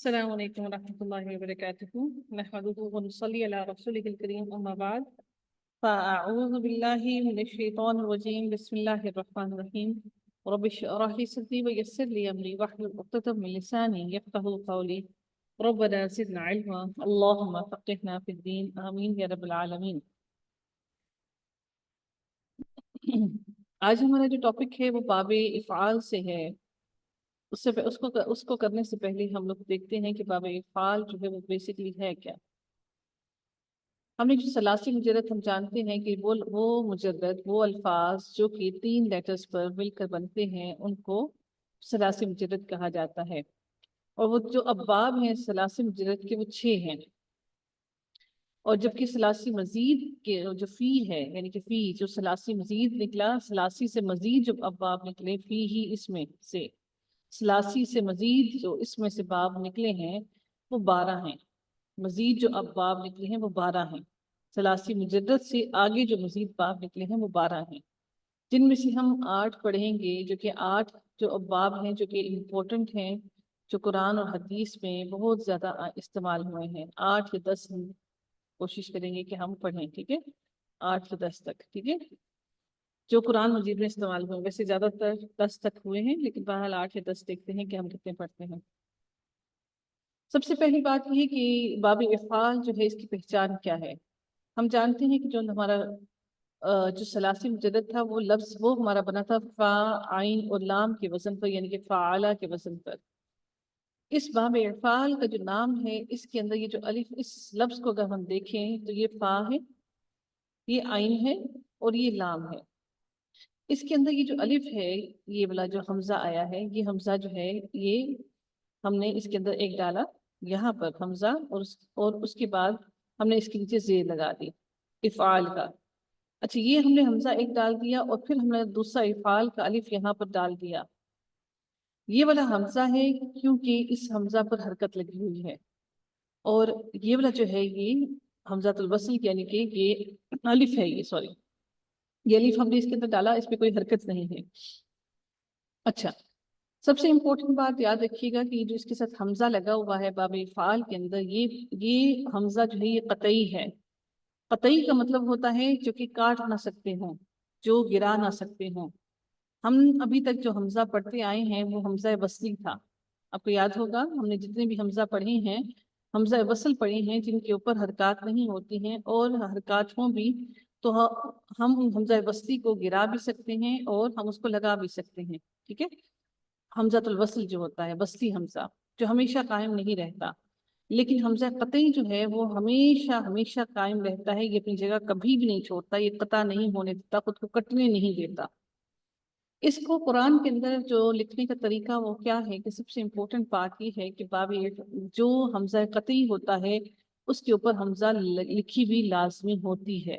السلام علیکم ورحمۃ اللہ وبرکاتہ نحمده ونصلی علی رسوله الکریم اما بعد فاعوذ باللہ من الشیطان الرجیم بسم اللہ الرحمن الرحیم رب اشرح لي صدری ویسر لي امری واحلل عقدۃ من لسانی یفقهوا قولی ربنا زدنا علما اللهم فقهنا في الدین آمین یا رب العالمین۔ آج ہمارا جو ٹاپک ہے وہ باب افعال سے ہے۔ اس کو کرنے سے پہلے ہم لوگ دیکھتے ہیں کہ باب افعال جو ہے وہ بیسکلی ہے کیا۔ ہم نے جو ثلاثی مجرد ہم جانتے ہیں کہ وہ مجرد وہ الفاظ جو کہ 3 لیٹرز پر مل کر بنتے ہیں ان کو ثلاثی مجرد کہا جاتا ہے، اور وہ جو ابواب ہیں ثلاثی مجرد کے وہ 6 ہیں، اور جبکہ ثلاثی مزید کے جو فی ہے یعنی کہ فی جو ثلاثی مزید نکلا، ثلاثی سے مزید جو ابواب نکلے فی ہی اس میں سے ثلاثی سے مزید جو اس میں سے باب نکلے ہیں وہ 12 ہیں۔ مزید جو اب باب نکلے ہیں وہ 12 ہیں۔ ثلاثی مجرد سے آگے جو مزید باب نکلے ہیں وہ 12 ہیں، جن میں سے ہم 8 پڑھیں گے، جو کہ 8 جو اب باب ہیں جو کہ امپورٹنٹ ہیں، جو قرآن اور حدیث میں بہت زیادہ استعمال ہوئے ہیں۔ 8 یا 10 ہم کوشش کریں گے کہ ہم پڑھیں، ٹھیک ہے، 8 سے 10 تک، ٹھیک ہے، جو قرآن مجید میں استعمال ہوئے۔ ویسے زیادہ تر 10 تک ہوئے ہیں، لیکن بہرحال 8 یا 10 دیکھتے ہیں کہ ہم کتنے پڑھتے ہیں۔ سب سے پہلی بات یہ کہ باب افعال جو ہے اس کی پہچان کیا ہے۔ ہم جانتے ہیں کہ جو ہمارا جو ثلاثی مجرد تھا وہ لفظ وہ ہمارا بنا تھا فا عین اور لام کے وزن پر، یعنی کہ فعالہ کے وزن پر۔ اس باب افعال کا جو نام ہے اس کے اندر یہ جو الف، اس لفظ کو اگر ہم دیکھیں تو یہ فا ہے، یہ عین ہے اور یہ لام ہے۔ اس کے اندر یہ جو الف ہے، یہ والا جو حمزہ آیا ہے، یہ حمزہ جو ہے یہ ہم نے اس کے اندر ایک ڈالا یہاں پر حمزہ، اور اس کے بعد ہم نے اس کے نیچے زیر لگا دی افعال کا۔ اچھا، یہ ہم نے حمزہ ایک ڈال دیا اور پھر ہم نے دوسرا افعال کا الف یہاں پر ڈال دیا۔ یہ والا حمزہ ہے کیونکہ اس حمزہ پر حرکت لگی ہوئی ہے، اور یہ والا جو ہے یہ حمزۃ الوصل یعنی کہ یہ الف ہے، یہ الف ہم نے اس کے اندر ڈالا، اس پہ کوئی حرکت نہیں ہے۔ اچھا، سب سے امپورٹنٹ بات یاد رکھیے گا کہ جو اس کے ساتھ حمزہ لگا ہوا ہے باب افعال کے اندر، یہ حمزہ جو ہے یہ قطعی ہے۔ قطعی کا مطلب ہوتا ہے جو کہ کاٹ نہ سکتے ہوں، جو گرا نہ سکتے ہوں۔ ہم ابھی تک جو حمزہ پڑھتے آئے ہیں وہ حمزہ وصلی تھا، آپ کو یاد ہوگا ہم نے جتنے بھی حمزہ پڑھے ہیں حمزہ وصل پڑھے ہیں، جن کے اوپر حرکات نہیں ہوتی ہیں، اور حرکات ہوں بھی تو ہم حمزہ وصلی کو گرا بھی سکتے ہیں اور ہم اس کو لگا بھی سکتے ہیں، ٹھیک ہے۔ حمزۃ الوصل جو ہوتا ہے وصلی حمزہ جو ہمیشہ قائم نہیں رہتا، لیکن حمزہ قطعی جو ہے وہ ہمیشہ ہمیشہ قائم رہتا ہے، یہ اپنی جگہ کبھی بھی نہیں چھوڑتا، یہ قطع نہیں ہونے دیتا، خود کو کٹنے نہیں دیتا۔ اس کو قرآن کے اندر جو لکھنے کا طریقہ وہ کیا ہے کہ سب سے امپورٹنٹ بات یہ ہے کہ باب جو حمزہ قطعی ہوتا ہے اس کے اوپر حمزہ لکھی بھی لازمی ہوتی ہے۔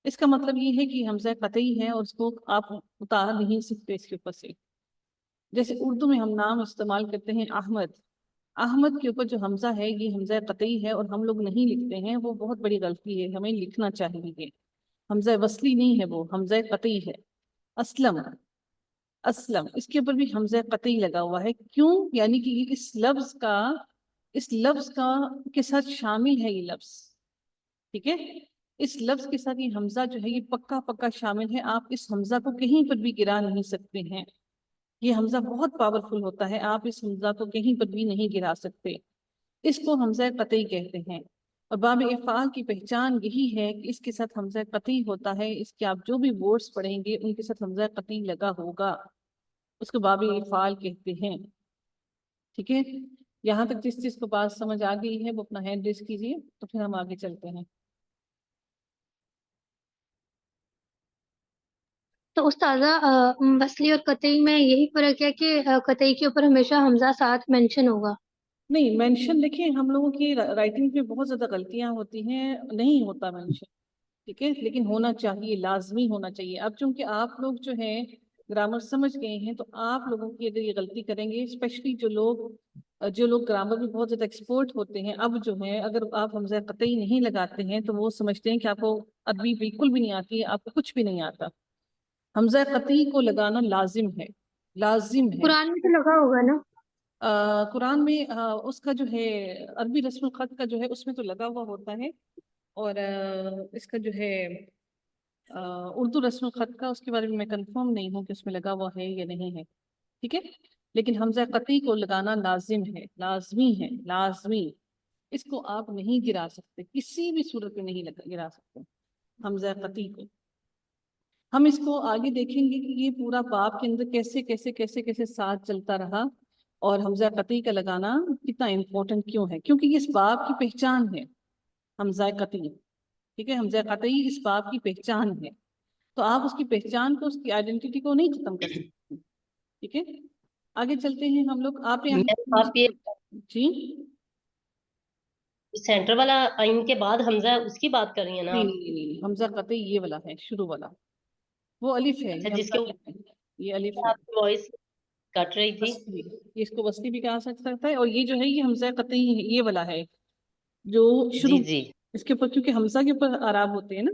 اس کا مطلب یہ ہے کہ حمزہ قطعی ہے اور اس کو آپ اتار نہیں سکتے اس کے اوپر سے۔ جیسے اردو میں ہم نام استعمال کرتے ہیں احمد، احمد کے اوپر جو حمزہ ہے یہ حمزہ قطعی ہے اور ہم لوگ نہیں لکھتے ہیں، وہ بہت بڑی غلطی ہے، ہمیں لکھنا چاہیے۔ حمزہ وصلی نہیں ہے، وہ حمزہ قطعی ہے۔ اسلم، اسلم، اس کے اوپر بھی حمزہ قطعی لگا ہوا ہے، کیوں؟ یعنی کہ اس لفظ کا کے ساتھ شامل ہے یہ لفظ، ٹھیک ہے، اس لفظ کے ساتھ یہ حمزہ جو ہے یہ پکا شامل ہے، آپ اس حمزہ کو کہیں پر بھی گرا نہیں سکتے ہیں۔ یہ حمزہ بہت پاورفل ہوتا ہے، آپ اس حمزہ کو کہیں پر بھی نہیں گرا سکتے، اس کو حمزہ قطعی کہتے ہیں۔ اور باب افعال کی پہچان یہی ہے کہ اس کے ساتھ حمزہ قطعی ہوتا ہے، اس کے آپ جو بھی ورڈز پڑھیں گے ان کے ساتھ حمزہ قطعی لگا ہوگا، اس کو باب افعال کہتے ہیں، ٹھیک ہے۔ یہاں تک جس چیز کو بات سمجھ آ گئی ہے وہ اپنا ہینڈ ریز کیجیے، تو پھر ہم آگے چلتے ہیں۔ تو استاذہ وصلی اور قطعی میں یہی فرق ہے کہ قطعی کے اوپر ہمیشہ حمزہ ساتھ مینشن ہوگا؟ نہیں، مینشن دیکھیں ہم لوگوں کی رائٹنگ میں بہت زیادہ غلطیاں ہوتی ہیں، نہیں ہوتا مینشن، ٹھیک ہے، لیکن ہونا چاہیے، لازمی ہونا چاہیے۔ اب چونکہ آپ لوگ جو ہیں گرامر سمجھ گئے ہیں تو آپ لوگوں کی اگر یہ غلطی کریں گے، اسپیشلی جو لوگ گرامر میں بہت زیادہ ایکسپرٹ ہوتے ہیں، اب جو ہے اگر آپ حمزہ قطعی نہیں لگاتے ہیں تو وہ سمجھتے ہیں کہ آپ کو عربی بالکل بھی نہیں آتی ہے، آپ کو کچھ بھی نہیں آتا۔ حمزہ قطعی کو لگانا لازم ہے، لازم ہے۔ قرآن میں تو لگا ہوگا نا؟ قرآن میں اس کا جو ہے عربی رسم الخط کا جو ہے اس میں تو لگا ہوا ہوتا ہے، اور اس کا جو ہے اردو رسم الخط کا اس کے بارے میں کنفرم نہیں ہوں کہ اس میں لگا ہوا ہے یا نہیں ہے، ٹھیک ہے. لیکن حمزہ قطعی کو لگانا لازم ہے، لازمی ہے، لازمی. اس کو آپ نہیں گرا سکتے، کسی بھی صورت میں نہیں گرا سکتے حمزہ قطعی کو. ہم اس کو آگے دیکھیں گے کہ یہ پورا باب کے اندر کیسے کیسے کیسے کیسے ساتھ چلتا رہا، اور حمزہ قطعی کا لگانا کتنا امپورٹنٹ کیوں ہے، کیونکہ یہ اس باب کی پہچان ہے حمزہ قطعی، ٹھیک ہے. حمزہ قطعی اس باب کی پہچان ہے، تو آپ اس کی پہچان کو، اس کی آئیڈینٹی کو نہیں ختم کر سکتے، ٹھیک ہے. آگے چلتے ہیں ہم لوگ. آپ آپ یہ جی سینٹر والا آئین کے بعد حمزہ اس کی بات کر رہی ہیں نا؟ نہیں، حمزہ قطعی یہ والا ہے، شروع والا، وہ الف ہے. اچھا، جس کے یہ الف ہے. آپ کی وائس کٹ رہی تھی. وصلی، اس کو وصلی بھی کہا سکتا ہے. اور یہ جو ہے یہ حمزہ قطعی یہ والا ہے جو شروع، جی اس کے اوپر کیونکہ حمزہ کے اوپر اعراب ہوتے ہیں نا،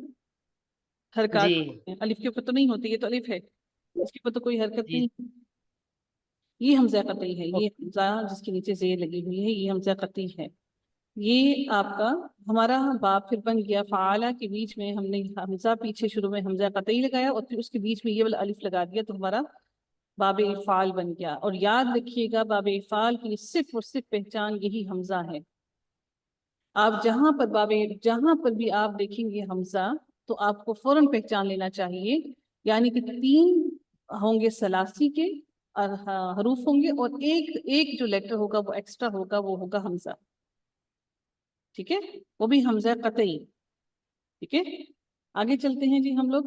حرکات جی ہوتے ہیں. الف کے اوپر تو نہیں ہوتی، یہ تو الف ہے، اس کے اوپر تو کوئی حرکت جی. نہیں. یہ حمزہ قطعی ہے، یہ حمزہ جس کے نیچے زیر لگی ہوئی ہے یہ حمزہ قطعی ہے. یہ آپ کا ہمارا باب پھر بن گیا فعالہ کے بیچ میں ہم نے حمزہ پیچھے شروع میں حمزہ قطعی لگایا، اور پھر اس کے بیچ میں یہ والا الف لگا دیا، تو ہمارا باب افعال بن گیا. اور یاد رکھیے گا باب افعال کی صرف اور صرف پہچان یہی حمزہ ہے. آپ جہاں پر بھی آپ دیکھیں گے حمزہ تو آپ کو فوراً پہچان لینا چاہیے، یعنی کہ 3 ہوں گے ثلاثی کے حروف ہوں گے، اور ایک جو لیٹر ہوگا وہ ایکسٹرا ہوگا، وہ ہوگا حمزہ، ٹھیک ہے. وہ بھی حمزہ قطعی، ٹھیک ہے. آگے چلتے ہیں جی ہم لوگ.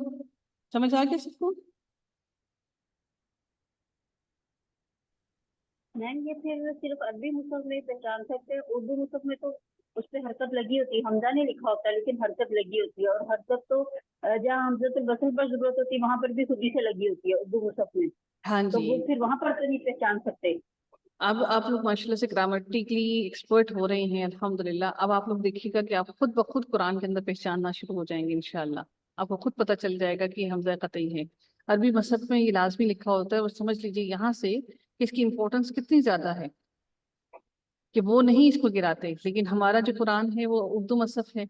سمجھ آ گیا سب کو؟ میم یہ پھر صرف عربی مصحف میں پہچان سکتے ہیں، اردو مصحف میں تو اس پہ حرکت لگی ہوتی ہے، حمزہ نہیں لکھا ہوتا لیکن حرکت لگی ہوتی ہے، اور حرکت تو جہاں حمزۃ الوصل پر ضرورت ہوتی ہے وہاں پر بھی خودی سے لگی ہوتی ہے اردو مصحف میں. ہاں تو جی. وہ پھر وہاں پر تو نہیں پہچان سکتے. اب آپ لوگ ماشاءاللہ سے گرامرٹیکلی ایکسپرٹ ہو رہے ہیں الحمدللہ. اب آپ لوگ دیکھیے گا کہ آپ خود بخود قرآن کے اندر پہچاننا شروع ہو جائیں گے انشاءاللہ. آپ کو خود پتہ چل جائے گا کہ یہ حمزہ قطعی ہے. عربی مصحف میں یہ لازمی لکھا ہوتا ہے، اور سمجھ لیجیے یہاں سے کہ اس کی امپورٹنس کتنی زیادہ ہے کہ وہ نہیں اس کو گراتے. لیکن ہمارا جو قرآن ہے وہ اردو مصحف ہے،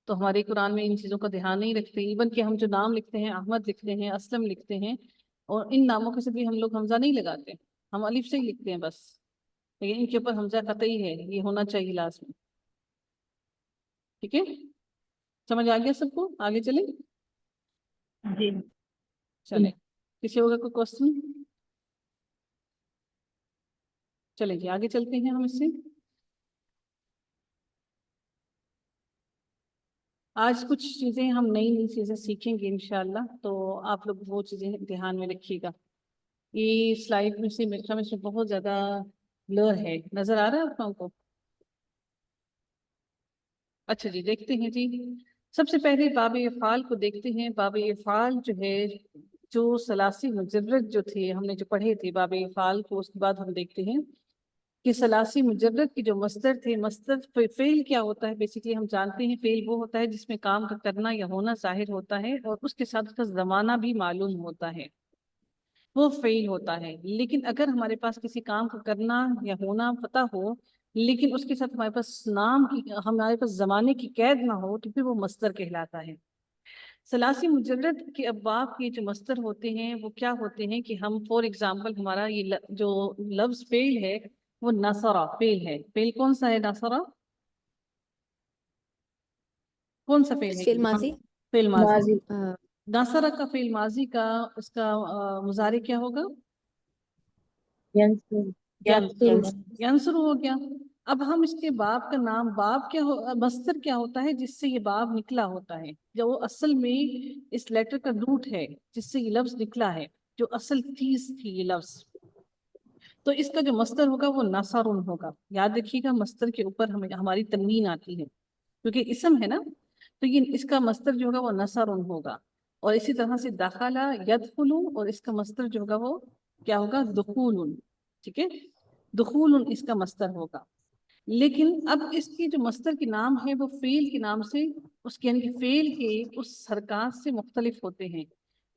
تو ہمارے قرآن میں ان چیزوں کا دھیان نہیں رکھتے. ایون کہ ہم جو نام لکھتے ہیں، احمد لکھتے ہیں، اسلم لکھتے ہیں، اور ان ناموں کے سے بھی ہم لوگ حمزہ نہیں لگاتے، ہم الف سے ہی لکھتے ہیں بس. لیکن ان کے اوپر حمزہ قطعی ہے، یہ ہونا چاہیے لازمی، ٹھیک ہے. سمجھ آ گیا سب کو؟ آگے چلیں. جی چلیں، کسی ہوگا کوئی کوشچن؟ چلیں جی آگے چلتے ہیں ہم اس سے. آج کچھ چیزیں ہم نئی چیزیں سیکھیں گے انشاءاللہ، تو آپ لوگ وہ چیزیں دھیان میں رکھیے گا. یہ سلائیڈ میں سے میرے خیال میں بہت زیادہ بلر ہے، نظر آ رہا ہے آپ لوگوں کو؟ اچھا جی، دیکھتے ہیں جی. سب سے پہلے باب افعال کو دیکھتے ہیں. باب افعال جو ہے، جو ثلاثی مجرد جو تھے ہم نے جو پڑھے تھے باب افعال کو، اس کے بعد ہم دیکھتے ہیں کہ ثلاثی مجرد کی جو مصدر تھے، مصدر فعل کیا ہوتا ہے. بیسیکلی ہم جانتے ہیں فعل وہ ہوتا ہے جس میں کام کا کرنا یا ہونا ظاہر ہوتا ہے، اور اس کے ساتھ اس کا زمانہ بھی معلوم ہوتا ہے، وہ فعل ہوتا ہے. لیکن اگر ہمارے پاس کسی کام کا کرنا یا ہونا پتہ ہو لیکن اس کے ساتھ ہمارے پاس ہمارے پاس زمانے کی قید نہ ہو، تو پھر وہ مصدر کہلاتا ہے. ثلاثی مجرد کے ابواب کے جو مصدر ہوتے ہیں وہ کیا ہوتے ہیں کہ ہم فور ایگزامپل ہمارا یہ جو لفظ فعل ہے وہ نصرہ فعل ہے. فعل کون سا ہے؟ نصرہ کون سا فعل ہے؟ فعل ماضی. فعل ماضی. نصرہ کا فعل ماضی کا اس کا مضارع کیا ہوگا؟ ینصر ہو گیا. اب ہم اس کے باب کا نام، باب کیا مصدر کیا ہوتا ہے جس سے یہ باب نکلا ہوتا ہے، جو وہ اصل میں اس لیٹر کا روٹ ہے جس سے یہ لفظ نکلا ہے، جو اصل چیز تھی یہ لفظ. تو اس کا جو مصدر ہوگا وہ نصر ہوگا. یاد رکھیے گا مصدر کے اوپر ہماری تنوین آتی ہے کیونکہ اسم ہے نا، تو یہ اس کا مصدر جو ہوگا وہ نصر ہوگا. اور اسی طرح سے دخل یدخل، اور اس کا مصدر جو ہوگا وہ کیا ہوگا؟ دخول. ٹھیک ہے، دخول اس کا مصدر ہوگا. لیکن اب اس کی جو مصدر کے نام ہے وہ فعل کے نام سے، اس کے یعنی کہ فعل کے اس حرکات سے مختلف ہوتے ہیں.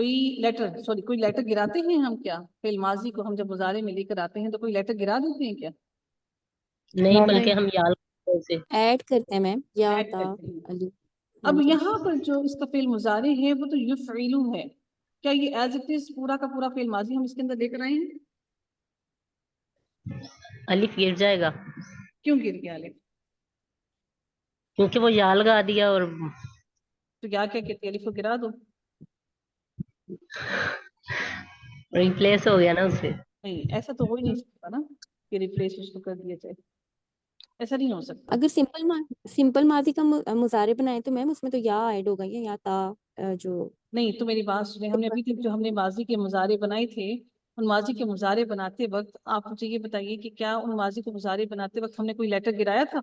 کوئی لیٹر گراتے ہیں ہم کیا؟ فعل ماضی کو ہم جب مضارع میں لے کر آتے ہیں تو کوئی لیٹر گرا دیتے ہیں کیا؟ نہیں بلکہ ہم یا سے ایڈ کرتے ہیں میم، یا ایڈ تا کرتے ہیں۔ علی۔ اب ہاں جی۔ یہاں پر جو اس کا فعل مضارع ہے وہ تو یفعلو ہے، کیا یہ ایز اٹ از پورا کا پورا فعل ماضی ہم اس کے اندر لے کر آئے ہیں؟ الف گر جائے گا کیوں گر گیا الف؟ کیونکہ وہ یا لگا دیا اور تو کیا کہتے ہیں الف کو گرا دو؟ ریپلیس ہو گیا نا اس سے۔ نہیں، ایسا تو ہو ہی نہیں سکتا نا کہ ریپلیس اس کو کر دیا جائے، ایسا نہیں ہو سکتا۔ اگر سمپل ماضی کا مضارع بنائے تو میم اس میں تو یا ایڈ ہوگا، یا تا جو نہیں تو میری بات سنیں، ہم نے ابھی تک جو ہم نے ماضی کے مضارع بنائے تھے، ان ماضی کے مضارع بناتے وقت آپ مجھے یہ بتائیے کہ کیا ان ماضی کے مضارع بناتے وقت ہم نے کوئی لیٹر گرایا تھا؟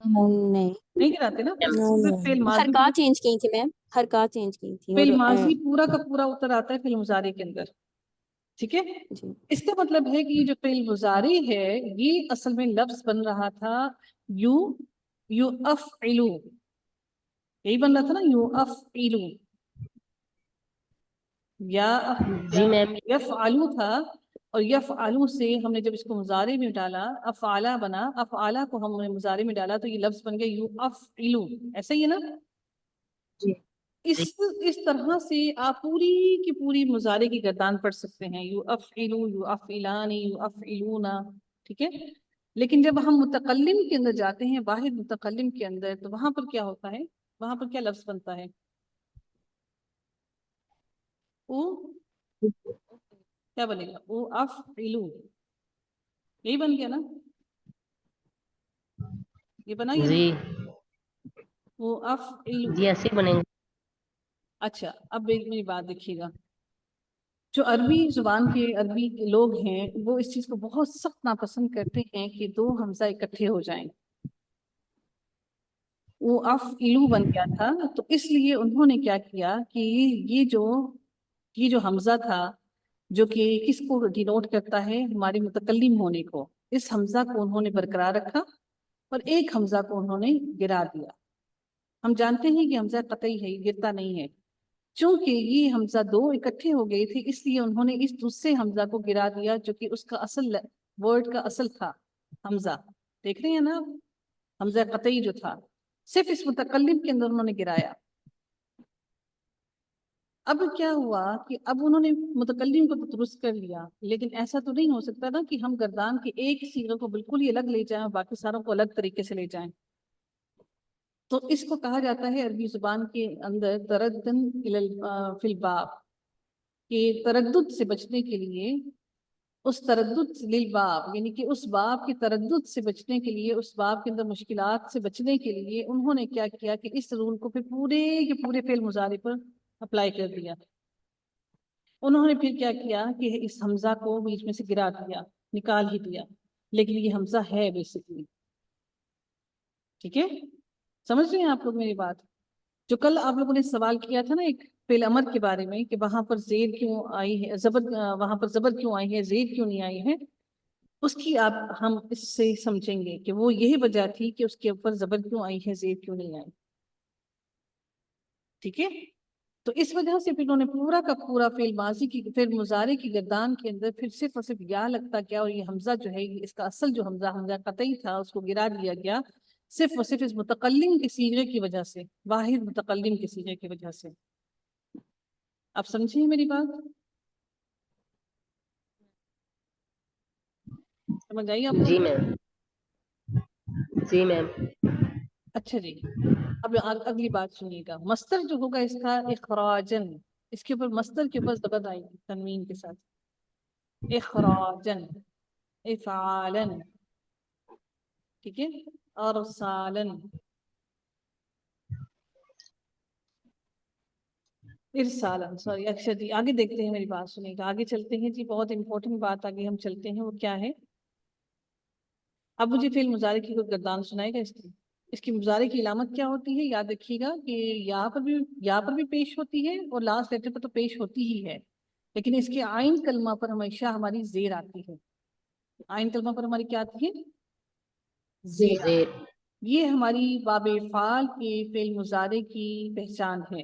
نہیں، نہیں گراتے نا، فعل ماضی حرکات چینج کی تھی میم، حرکات چینج کی تھی فعل اور ماضی پورا کا پورا اتر آتا ہے فعل مضارع کے اندر، ٹھیک ہے؟ جی اس کا مطلب ہے کہ یہ جو فعل مضارع ہے یہ اصل میں لفظ بن رہا تھا یو افعلو، یہی بن رہا تھا نا، یو افعلو، یا جی میم، یفعلو تھا، اور یفعلو سے ہم نے جب اس کو مضارع میں ڈالا افعلا بنا، افعلا کو ہم نے مضارع میں ڈالا تو یہ لفظ بن گیا یو افعلو، ایسا ہی ہے نا؟ جی اس طرح سے آپ پوری کی پوری مضارع کی گردان پڑھ سکتے ہیں، یو افعلو، یو افعلانی، یو افعلونا، ٹھیک ہے؟ لیکن جب ہم متکلم کے اندر جاتے ہیں، واحد متکلم کے اندر، تو وہاں پر کیا ہوتا ہے؟ وہاں پر کیا لفظ بنتا ہے؟ او کیا بنے گا؟ او افعلو، یہی بن گیا نا؟ یہ بنا یہ جی او افعلو۔ جی ایسے ہی بنے گا۔ اچھا اب ایک میری بات دیکھیے گا، جو عربی زبان کے عربی کے لوگ ہیں وہ اس چیز کو بہت سخت ناپسند کرتے ہیں کہ دو حمزہ اکٹھے ہو جائیں، وہ افعلو بن گیا تھا، تو اس لیے انہوں نے کیا کیا کہ یہ جو حمزہ تھا جو کہ کس کو ڈینوٹ کرتا ہے؟ ہمارے متکلم ہونے کو، اس حمزہ کو انہوں نے برقرار رکھا اور ایک حمزہ کو انہوں نے گرا دیا۔ ہم جانتے ہیں کہ حمزہ قطعی ہے، یہ گرتا نہیں ہے، چونکہ یہ حمزہ دو اکٹھے ہو گئے تھے اس لیے انہوں نے اس دوسرے حمزہ کو گرا دیا جو کہ اس کا اصل ورڈ کا اصل تھا حمزہ، دیکھ رہے ہیں نا آپ؟ حمزہ قطعی جو تھا صرف اس متکلم کے اندر انہوں نے گرایا۔ اب کیا ہوا کہ اب انہوں نے متکلم کو تو درست کر لیا، لیکن ایسا تو نہیں ہو سکتا نا کہ ہم گردان کے ایک صیغے کو بالکل ہی الگ لے جائیں اور باقی ساروں کو الگ طریقے سے لے جائیں، تو اس کو کہا جاتا ہے عربی زبان کے اندر تردن فی الباب، کہ تردد سے بچنے کے لیے، اس تردد للباب یعنی کہ اس باب کے تردد سے بچنے کے لیے، اس باب کے اندر مشکلات سے بچنے کے لیے انہوں نے کیا کیا کہ اس رول کو پھر پورے کے پورے فعل مضارع پر اپلائی کر دیا۔ انہوں نے پھر کیا کیا کہ اس حمزہ کو بیچ میں سے گرا دیا، نکال ہی دیا، لیکن یہ حمزہ ہے بیسیکلی، ٹھیک ہے؟ سمجھ رہے ہیں آپ لوگ میری بات؟ جو کل آپ لوگوں نے سوال کیا تھا نا ایک فعل امر کے بارے میں کہ وہاں پر زیر کیوں آئی ہے، وہاں پر زبر کیوں آئی ہے، زیر کیوں نہیں آئی ہے، اس کی ہم اس سے سمجھیں گے کہ وہ یہی وجہ تھی کہ اس کے اوپر زبر کیوں آئی ہے، زیر کیوں نہیں آئی، ٹھیک ہے؟ تو اس وجہ سے پھر انہوں نے پورا کا پورا فعل ماضی کی فعل مضارع کی گردان کے اندر پھر صرف اور صرف یا لگتا کیا، اور یہ حمزہ جو ہے اس کا اصل جو حمزہ قطعی تھا اس کو گرا دیا گیا، صرف اور صرف اس متکلم کے صیغے کی وجہ سے، واحد متکلم کے صیغے کی وجہ سے۔ آپ سمجھیں میری بات؟ سمجھ آئی آپ کو؟ جی میم، جی میم، اچھا جی، اب اگلی بات سنیے گا، مصدر جو ہوگا اس کا اخراجن، اس کے اوپر مصدر کے اوپر زبر آئے گی تنوین کے ساتھ، اخراجن، افعالن، ٹھیک ہے؟ ارسالن، ارسالن، سوری، اچھا جی آگے دیکھتے ہیں، میری بات سنیے گا، آگے چلتے ہیں جی، بہت امپورٹنٹ بات آگے ہم چلتے ہیں، وہ کیا ہے؟ اب مجھے فعل مضارع کی کوئی گردان سنائے گا اس کی مضارع کی علامت کیا ہوتی ہے؟ یاد رکھیے گا کہ یا پر بھی پیش ہوتی ہے اور لاسٹ لیٹر پر تو پیش ہوتی ہی ہے، لیکن اس کے عین کلمہ پر ہمیشہ ہماری زیر آتی ہے، عین کلمہ پر ہماری کیا آتی ہے؟ زیر۔ زیر، یہ ہماری باب فعال کے فعل مضارع کی پہچان ہے،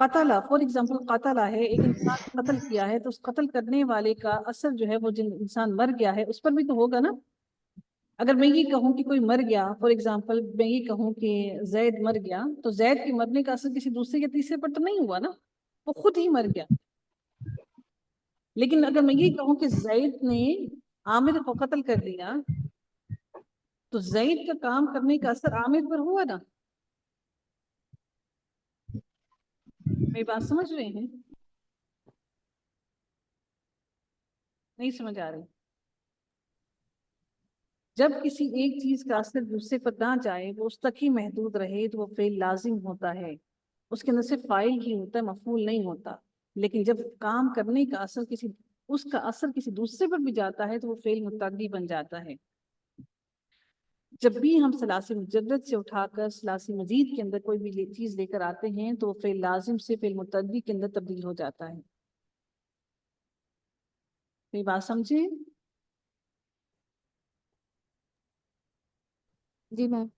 قتلا فار ایگزامپل قتلا ہے، ایک انسان نے قتل کیا ہے تو اس قتل کرنے والے کا اثر جو ہے وہ جن انسان مر گیا ہے اس پر بھی تو ہوگا نا. اگر میں یہ کہوں کہ کوئی مر گیا، فار ایگزامپل میں یہ کہوں کہ زید مر گیا، تو زید کے مرنے کا اثر کسی دوسرے یا تیسرے پر تو نہیں ہوا نا، وہ خود ہی مر گیا. لیکن اگر میں یہ کہوں کہ زید نے عامر کو قتل کر دیا تو زید کا کام کرنے کا اثر عامر پر ہوا نا. میری بات سمجھ رہے ہیں؟ نہیں سمجھ آ رہی؟ جب کسی ایک چیز کا اثر دوسرے پر نہ جائے، وہ اس تک ہی محدود رہے، تو وہ فعل لازم ہوتا ہے. اس کے اندر صرف فاعل ہی ہوتا ہے، مفعول نہیں ہوتا. لیکن جب کام کرنے کا اثر اس کا اثر کسی دوسرے پر بھی جاتا ہے تو وہ فعل متعدی بن جاتا ہے. جب بھی ہم ثلاثی مجدد سے اٹھا کر ثلاثی مزید کے اندر کوئی بھی چیز لے کر آتے ہیں تو وہ فعل لازم سے فعل متعدی کے اندر تبدیل ہو جاتا ہے. میری بات سمجھے؟ جی میم.